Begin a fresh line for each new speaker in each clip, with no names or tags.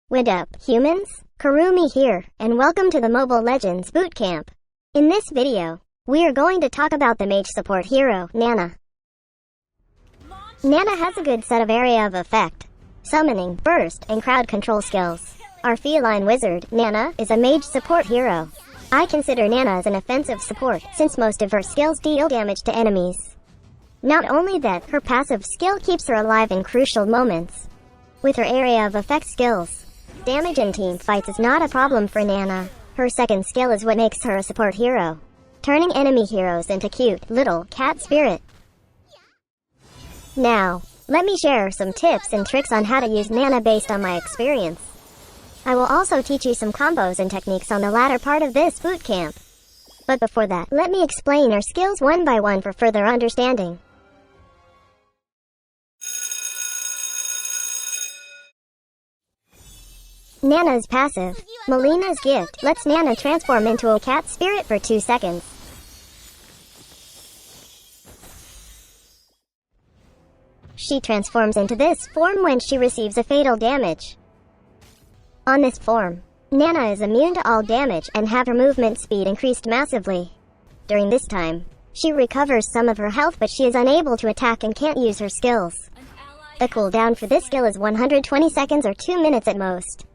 What up, humans? Karumi here, and welcome to the Mobile Legends Bootcamp. In this video, we are going to talk about the mage support hero, Nana. Nana has a good set of area of effect, summoning, burst, and crowd control skills. Our Feline Wizard, Nana, is a mage support hero. I consider Nana as an offensive support, since most of her skills deal damage to enemies. Not only that, her passive skill keeps her alive in crucial moments. With her area of effect skills, damage in team fights is not a problem for Nana. Her second skill is what makes her a support hero, turning enemy heroes into cute, little cat spirit. Now, let me share some tips and tricks on how to use Nana based on my experience. I will also teach you some combos and techniques on the latter part of this bootcamp. But before that, let me explain her skills one by one for further understanding. Nana's passive, Melina's gift, lets Nana transform into a cat spirit for 2 seconds. She transforms into this form when she receives a fatal damage. On this form, Nana is immune to all damage and have her movement speed increased massively. During this time, she recovers some of her health, but she is unable to attack and can't use her skills. The cooldown for this skill is 120 seconds or 2 minutes at most.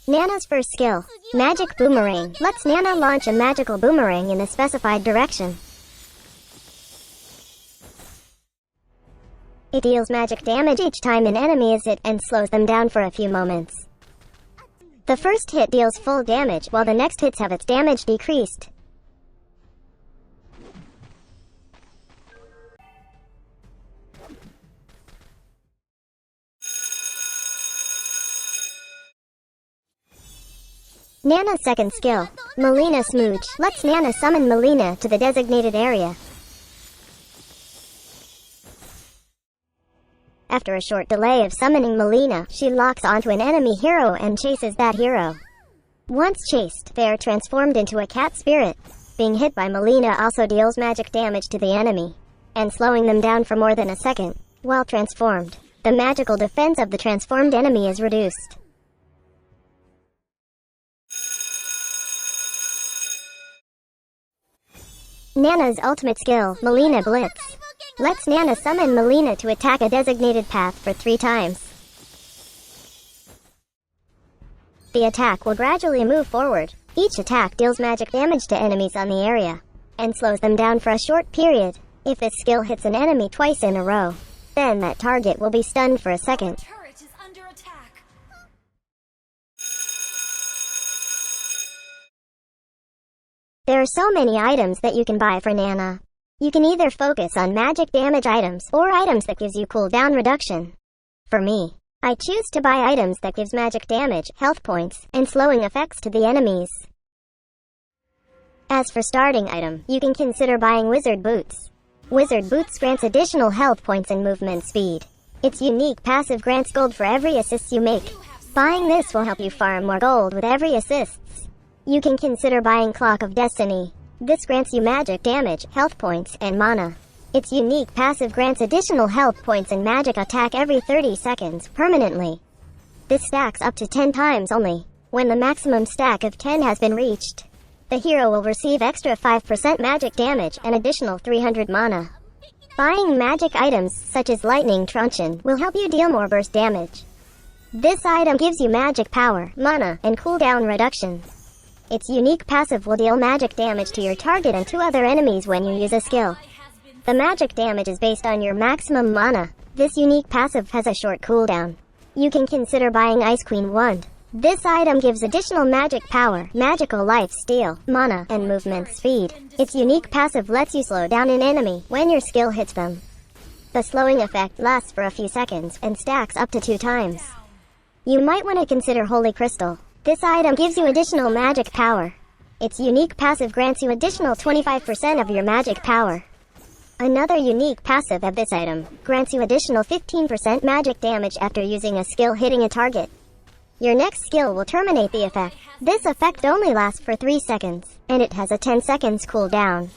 Nana's first skill, Magic Boomerang, lets Nana launch a magical boomerang in a specified direction. It deals magic damage each time an enemy is hit and slows them down for a few moments. The first hit deals full damage, while the next hits have its damage decreased. Nana's second skill, Melina Smooch, lets Nana summon Melina to the designated area. After a short delay of summoning Melina, she locks onto an enemy hero and chases that hero. Once chased, they are transformed into a cat spirit. Being hit by Melina also deals magic damage to the enemy, and slowing them down for more than a second. While transformed, the magical defense of the transformed enemy is reduced. Nana's ultimate skill, Melina Blitz, lets Nana summon Melina to attack a designated path for 3 times. The attack will gradually move forward. Each attack deals magic damage to enemies on the area, and slows them down for a short period. If this skill hits an enemy twice in a row, then that target will be stunned for a second. There are so many items that you can buy for Nana. You can either focus on magic damage items or items that gives you cooldown reduction. For me, I choose to buy items that gives magic damage, health points, and slowing effects to the enemies. As for starting item, you can consider buying Wizard Boots. Wizard Boots grants additional health points and movement speed. Its unique passive grants gold for every assist you make. Buying this will help you farm more gold with every assist. You can consider buying Clock of Destiny. This grants you magic damage, health points, and mana. Its unique passive grants additional health points and magic attack every 30 seconds, permanently. This stacks up to 10 times only. When the maximum stack of 10 has been reached, the hero will receive extra 5% magic damage and additional 300 mana. Buying magic items such as Lightning Truncheon will help you deal more burst damage. This item gives you magic power, mana, and cooldown reduction. Its unique passive will deal magic damage to your target and 2 other enemies when you use a skill. The magic damage is based on your maximum mana. This unique passive has a short cooldown. You can consider buying Ice Queen Wand. This item gives additional magic power, magical life steal, mana, and movement speed. Its unique passive lets you slow down an enemy when your skill hits them. The slowing effect lasts for a few seconds and stacks up to 2 times. You might want to consider Holy Crystal. This item gives you additional magic power. Its unique passive grants you additional 25% of your magic power. Another unique passive of this item grants you additional 15% magic damage after using a skill hitting a target. Your next skill will terminate the effect. This effect only lasts for 3 seconds, and it has a 10 seconds cooldown.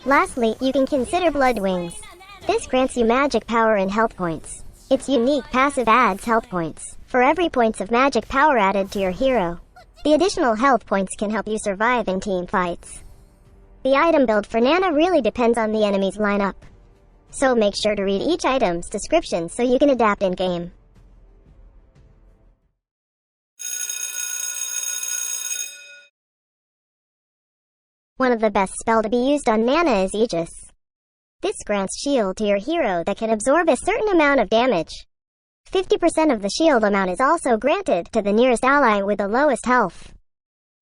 Lastly, you can consider Blood Wings. This grants you magic power and health points. Its unique passive adds health points for every points of magic power added to your hero. The additional health points can help you survive in team fights. The item build for Nana really depends on the enemy's lineup. So make sure to read each item's description so you can adapt in-game. One of the best spell to be used on Nana is Aegis. This grants shield to your hero that can absorb a certain amount of damage. 50% of the shield amount is also granted to the nearest ally with the lowest health.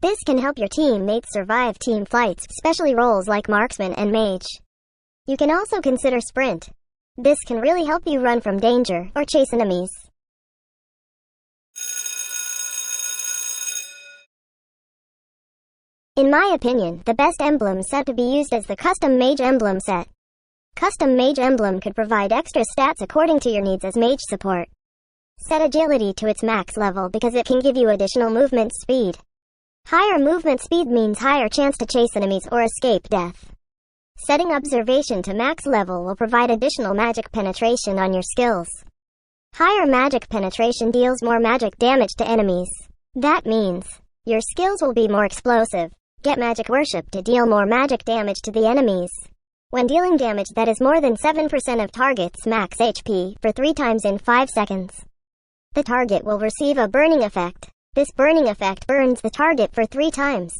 This can help your teammates survive team fights, especially roles like marksman and mage. You can also consider sprint. This can really help you run from danger or chase enemies. In my opinion, the best emblem set to be used is the Custom Mage Emblem set. Custom Mage Emblem could provide extra stats according to your needs as mage support. Set agility to its max level because it can give you additional movement speed. Higher movement speed means higher chance to chase enemies or escape death. Setting observation to max level will provide additional magic penetration on your skills. Higher magic penetration deals more magic damage to enemies. That means your skills will be more explosive. Get Magic Worship to deal more magic damage to the enemies. When dealing damage that is more than 7% of target's max HP for 3 times in 5 seconds, the target will receive a burning effect. This burning effect burns the target for 3 times.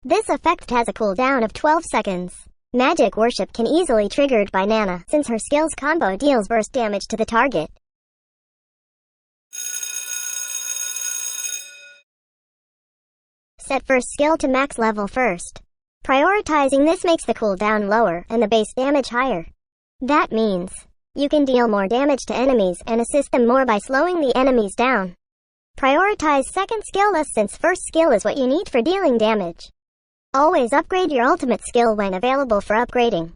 This effect has a cooldown of 12 seconds. Magic Worship can easily be triggered by Nana since her skills combo deals burst damage to the target. Set first skill to max level first. Prioritizing this makes the cooldown lower and the base damage higher. That means you can deal more damage to enemies and assist them more by slowing the enemies down. Prioritize second skill less since first skill is what you need for dealing damage. Always upgrade your ultimate skill when available for upgrading.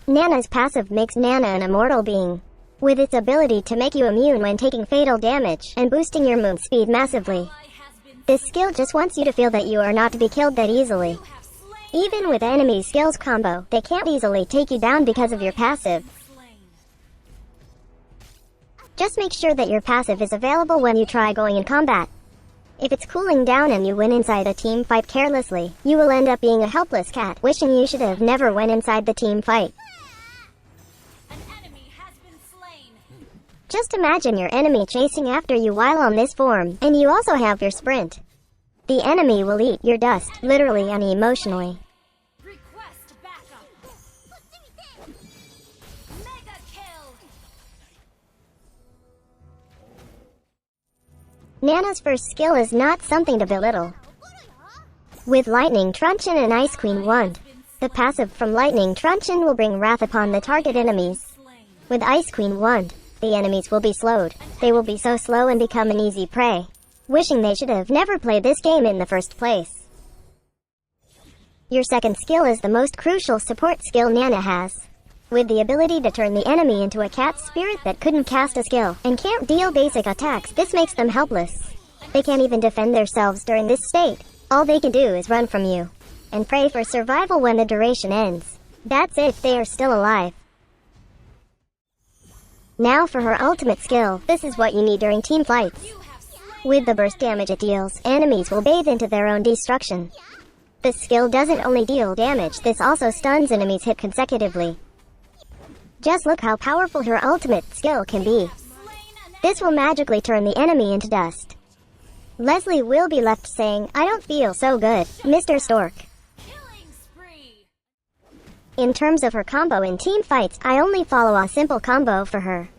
Nana's passive makes Nana an immortal being, with its ability to make you immune when taking fatal damage and boosting your move speed massively. This skill just wants you to feel that you are not to be killed that easily. Even with enemy skills combo, they can't easily take you down because of your passive. Just make sure that your passive is available when you try going in combat. If it's cooling down and you went inside a team fight carelessly, you will end up being a helpless cat, wishing you should have never went inside the team fight. Just imagine your enemy chasing after you while on this form, and you also have your sprint. The enemy will eat your dust, literally and emotionally.
Request backup. Mega kill.
Nana's first skill is not something to belittle. With Lightning Truncheon and Ice Queen Wand, the passive from Lightning Truncheon will bring wrath upon the target enemies. With Ice Queen Wand, the enemies will be slowed. They will be so slow and become an easy prey, wishing they should have never played this game in the first place. Your second skill is the most crucial support skill Nana has. With the ability to turn the enemy into a cat spirit that couldn't cast a skill and can't deal basic attacks, this makes them helpless. They can't even defend themselves during this state. All they can do is run from you and pray for survival when the duration ends. That's it if they are still alive. Now for her ultimate skill. This is what you need during team fights. With the burst damage it deals, enemies will bathe into their own destruction. This skill doesn't only deal damage, this also stuns enemies hit consecutively. Just look how powerful her ultimate skill can be. This will magically turn the enemy into dust. Leslie will be left saying, "I don't feel so good, Mr. Stork." In terms of her combo in team fights, I only follow a simple combo for her.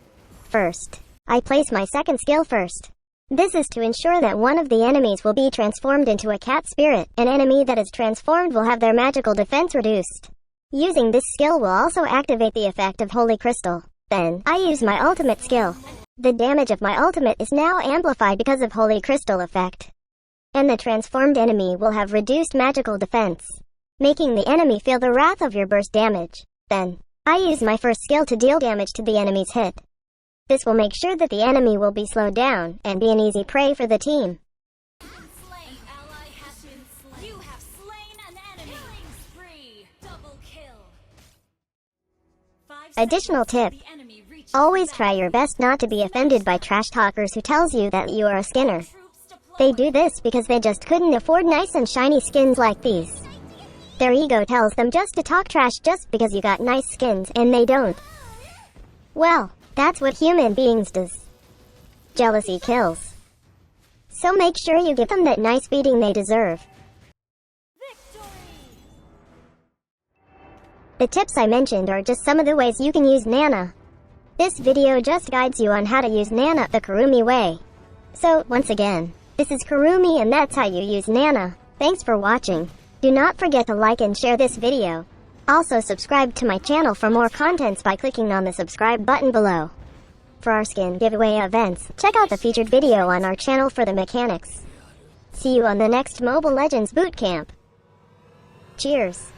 First, I place my second skill first. This is to ensure that one of the enemies will be transformed into a cat spirit. An enemy that is transformed will have their magical defense reduced. Using this skill will also activate the effect of Holy Crystal. Then, I use my ultimate skill. The damage of my ultimate is now amplified because of Holy Crystal effect. And the transformed enemy will have reduced magical defense, making the enemy feel the wrath of your burst damage. Then, I use my first skill to deal damage to the enemy's hit. This will make sure that the enemy will be slowed down and be an easy prey for the team.
Slain. An ally has been slain. You have slain an enemy. Killing spree. Double kill. 5
Additional
seconds till
tip.
the enemy reaches
Always
the
try
back.
your best not to be offended by trash talkers who tells you that you are a skinner.
Troops deployed.
They do this because they just couldn't afford nice and shiny skins like these. Their ego tells them just to talk trash just because you got nice skins and they don't. Well, that's what human beings does. Jealousy kills. So make sure you give them that nice beating they deserve.
Victory.
The tips I mentioned are just some of the ways you can use Nana. This video just guides you on how to use Nana the Kurumi way. So, once again, this is Kurumi and that's how you use Nana. Thanks for watching. Do not forget to like and share this video. Also subscribe to my channel for more contents by clicking on the subscribe button below. For our skin giveaway events, check out the featured video on our channel for the mechanics. See you on the next Mobile Legends Bootcamp. Cheers!